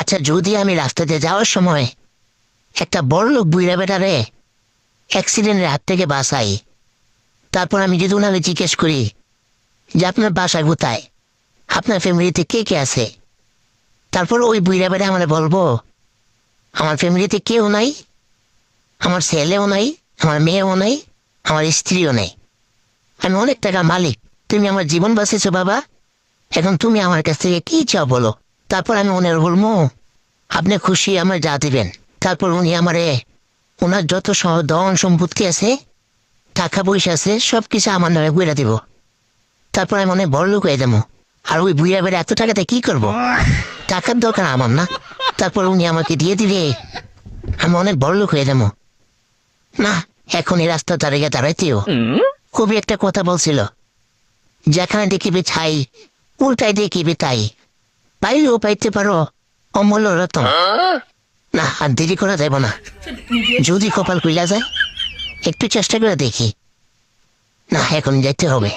আচ্ছা যদি আমি রাস্তাতে যাওয়ার সময় একটা বড় লোক বুইরা বেটারে অ্যাক্সিডেন্টের হাত থেকে বাঁচাই, তারপর আমি যদি ওনাকে জিজ্ঞেস করি যে আপনার বাসা কোথায়, আপনার ফ্যামিলিতে কে কে আছে, তারপর ওই বুইরা বেটা আমরা বলবো আমার ফ্যামিলিতে কেউ নাই, আমার ছেলেও নাই, আমার মেয়েও নাই, আমার স্ত্রীও নেই, আমি অনেক টাকা মালিক, তুমি আমার জীবন বাঁচিয়েছো বাবা, এখন তুমি আমার কাছ থেকে কি চাও বলো। তারপর আমি ওনার বলবো আপনি খুশি আমার যা দিবেন। তারপর উনি আমারে ওনার যত ধন সম্পত্তি আছে, টাকা পয়সা আছে, সব কিছু আমার নামে বুঝা দিব। তারপর আমি অনেক বড় লোক হয়ে যাবো। আর ওই বুড়িয়া বেড়ে এত টাকাতে কি করব? টাকার দরকার আমার না। তারপর উনি আমাকে দিয়ে দিলে আমি অনেক বড় লোক হয়ে যাবো। না, এখন এই রাস্তা দাঁড়িয়ে দাঁড়াইতেও খুবই একটা কথা বলছিল, যেখানে দেখিবে ছাই উল্টাই দেখিবে তাই, পাইলেও পাইতে পারো অমূল্য রতন। না, আর দেরি করা যাব না, যদি কপাল খুইলা যায় একটু চেষ্টা করে দেখি। না, এখন যেতে হবে।